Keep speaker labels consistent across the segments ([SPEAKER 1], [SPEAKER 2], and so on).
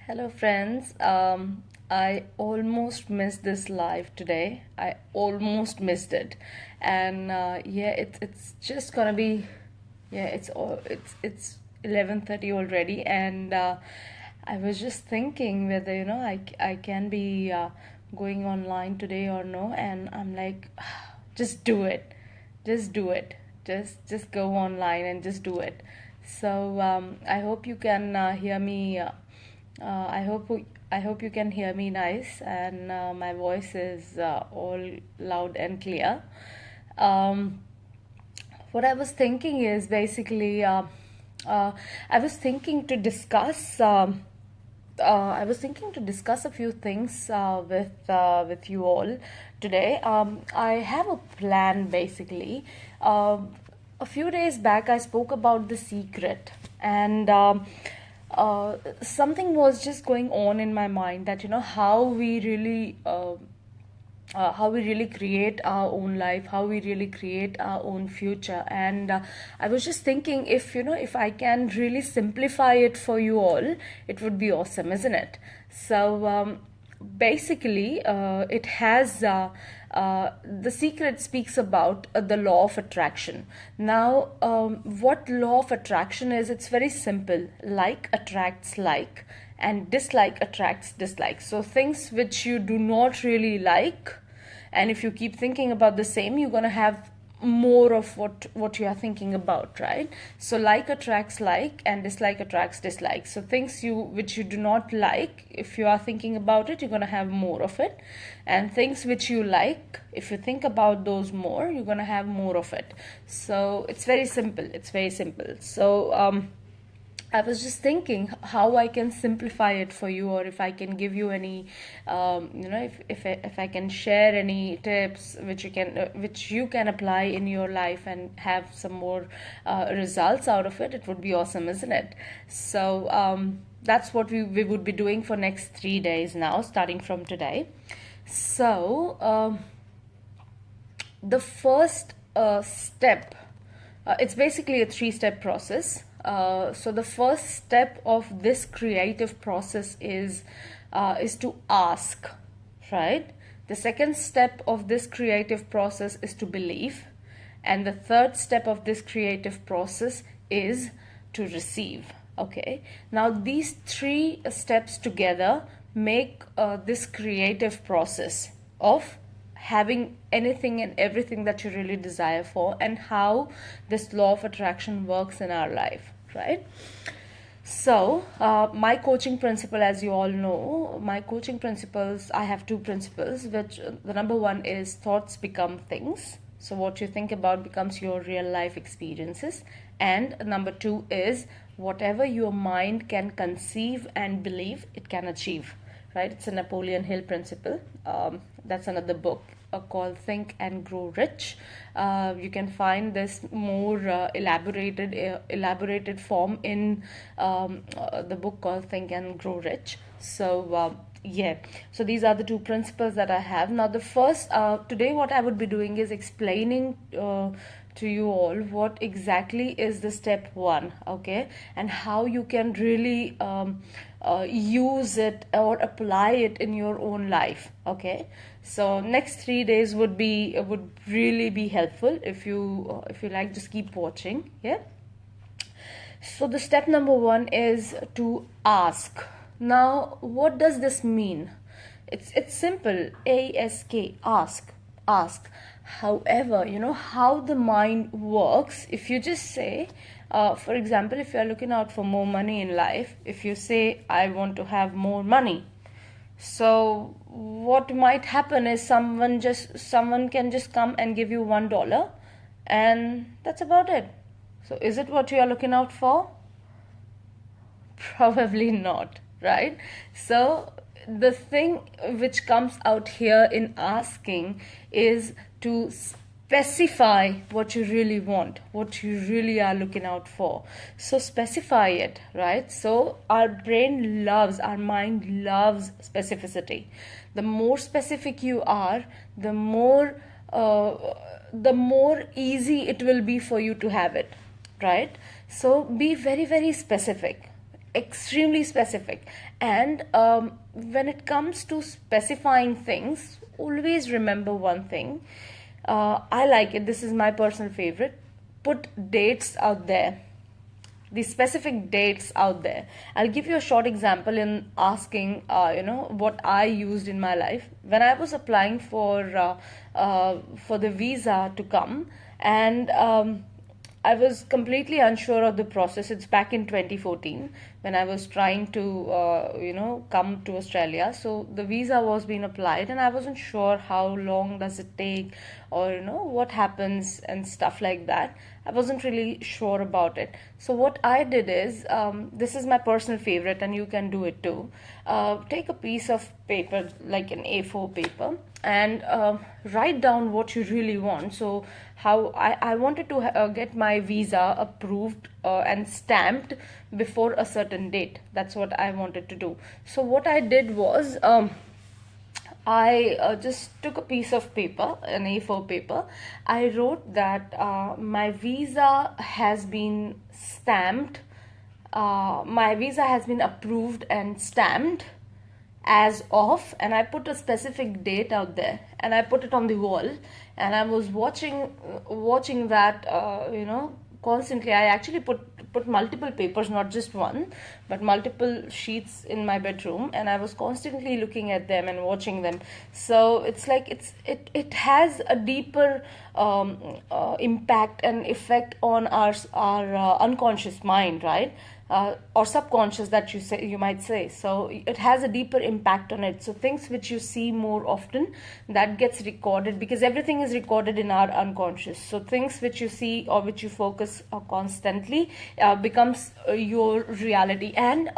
[SPEAKER 1] Hello, friends. I almost missed this live today. I almost missed it, and yeah, it's just gonna be, yeah, it's 11:30 already, and I was just thinking whether I can be going online today or no, and I'm like, just do it, just do it, just go online and just do it. So I hope you can hear me. I hope you can hear me nice, and my voice is all loud and clear. Um, what I was thinking is basically, uh, I was thinking to discuss. I was thinking to discuss a few things with you all today. I have a plan basically. A few days back, I spoke about The Secret, and something was just going on in my mind that how we really create our own life, how we really create our own future. And I was just thinking, if I can really simplify it for you all, it would be awesome, isn't it? So basically, it has. The Secret speaks about the law of attraction. Now, what law of attraction is? It's very simple. Like attracts like, and dislike attracts dislike. So things which you do not really like, and if you keep thinking about the same, you're going to have more of what you are thinking about, right? So like attracts like, and dislike attracts dislike. So things which you do not like, if you are thinking about it, you're going to have more of it. And things which you like, if you think about those more, you're going to have more of it. So it's very simple. So I was just thinking how I can simplify it for you, or if I can give you any, if I can share any tips which you can apply in your life and have some more results out of it. It would be awesome, isn't it? So that's what we would be doing for next 3 days now, starting from today. So the first step, it's basically a three-step process. So the first step of this creative process is to ask, right? The second step of this creative process is to believe, and the third step of this creative process is to receive. Okay, now these three steps together make this creative process of having anything and everything that you really desire for, and how this law of attraction works in our life, right? So, my coaching principle, as you all know, my coaching principles, I have two principles, which the number one is thoughts become things. So, what you think about becomes your real life experiences. And number two is whatever your mind can conceive and believe, it can achieve, right? It's a Napoleon Hill principle. That's another book called Think and Grow Rich. You can find this more elaborated form in the book called Think and Grow Rich. So yeah, so these are the two principles that I have. Now the first, today what I would be doing is explaining to you all what exactly is the step one, okay, and how you can really use it or apply it in your own life, okay. So next 3 days would really be helpful. If you like, just keep watching. Yeah. So the step number one is to ask. Now, what does this mean? It's simple. Ask, ask. However, you know how the mind works. If you just say, for example, if you are looking out for more money in life, if you say, I want to have more money, so what might happen is someone can just come and give you $1, and that's about it. So is it what you are looking out for? Probably not, right? So the thing which comes out here in asking is to specify what you really want, what you really are looking out for. So specify it, right? So our mind loves specificity. The more specific you are, the more easy it will be for you to have it, right? So be very, very specific. extremely specific. And when it comes to specifying things, always remember one thing. I like it. This is my personal favorite. Put dates out there, the specific dates out there. I'll give you a short example in asking, what I used in my life when I was applying for the visa to come, and I was completely unsure of the process. It's back in 2014 when I was trying to, come to Australia. So the visa was being applied, and I wasn't sure how long does it take, or what happens and stuff like that. I wasn't really sure about it. So what I did is, this is my personal favorite, and you can do it too. Take a piece of paper, like an A4 paper, and write down what you really want. So how I wanted to get my visa approved and stamped before a certain date. That's what I wanted to do. So what I did was, I just took a piece of paper, an A4 paper. I wrote that my visa has been stamped, my visa has been approved and stamped as of, and I put a specific date out there, and I put it on the wall, and I was watching that, constantly. I actually put multiple papers, not just one, but multiple sheets in my bedroom, and I was constantly looking at them and watching them. So it's like it has a deeper impact and effect on our unconscious mind, right? Or subconscious, that you might say. So it has a deeper impact on it. So things which you see more often, that gets recorded, because everything is recorded in our unconscious. So things which you see or which you focus constantly becomes your reality. And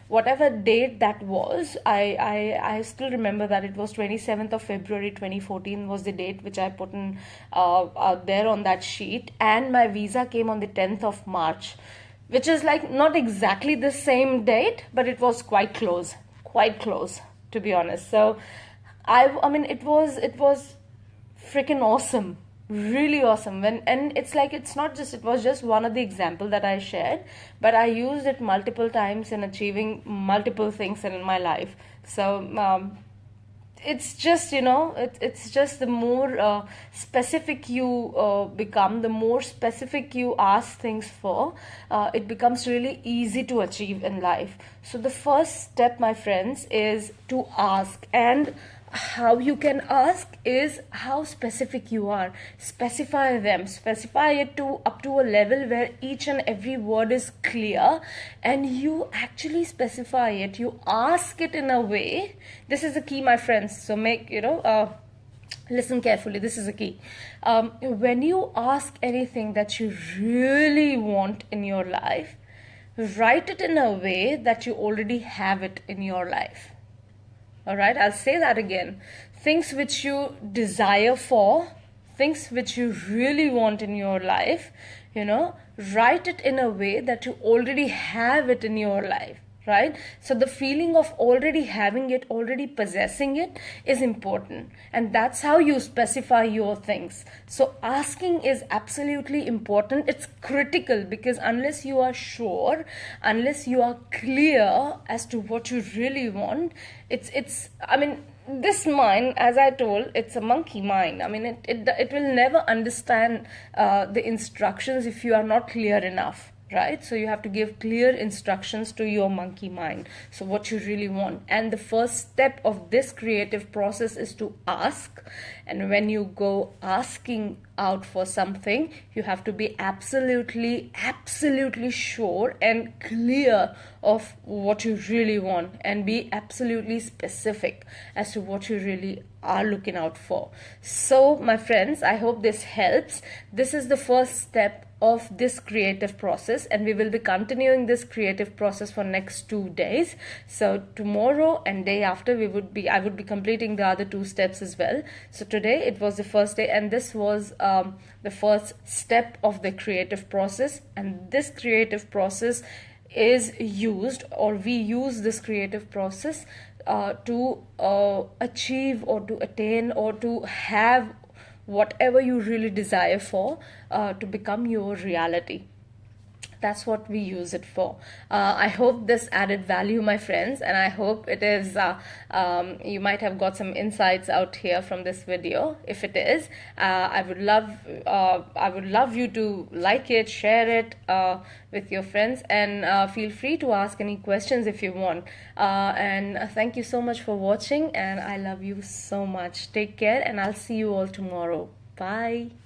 [SPEAKER 1] whatever date that was, I still remember that it was 27th of February 2014 was the date which I put in out there on that sheet, and my visa came on the 10th of March, which is like not exactly the same date, but it was quite close, to be honest. So I mean, it was freaking awesome, really awesome. And it's like, it was just one of the example that I shared, but I used it multiple times in achieving multiple things in my life. So it's just, it's just the more specific you become, the more specific you ask things for, it becomes really easy to achieve in life. So the first step, my friends, is to ask. And how you can ask is how specific you are. Specify them, specify it to up to a level where each and every word is clear, and you actually specify it, you ask it in a way. This is the key, my friends. So listen carefully, this is a key. When you ask anything that you really want in your life, write it in a way that you already have it in your life. All right, I'll say that again. Things which you desire for, things which you really want in your life, write it in a way that you already have it in your life, right? So the feeling of already having it, already possessing it is important. And that's how you specify your things. So asking is absolutely important. It's critical, because unless you are sure, unless you are clear as to what you really want, I mean, this mind, as I told, it's a monkey mind. I mean, it will never understand the instructions if you are not clear enough, right? So you have to give clear instructions to your monkey mind, so what you really want. And the first step of this creative process is to ask. And when you go asking out for something, you have to be absolutely sure and clear of what you really want, and be absolutely specific as to what you really are looking out for. So my friends, I hope this helps. This is the first step of this creative process, and we will be continuing this creative process for next 2 days. So tomorrow and day after, I would be completing the other 2 steps as well. So today it was the first day, and this was the first step of the creative process. And this creative process is used, or we use this creative process to achieve, or to attain, or to have whatever you really desire for, to become your reality. That's what we use it for. I hope this added value, my friends, and I hope it is, you might have got some insights out here from this video. If it is, I would love you to like it, share it with your friends, and feel free to ask any questions if you want. And thank you so much for watching, and I love you so much. Take care, and I'll see you all tomorrow. Bye.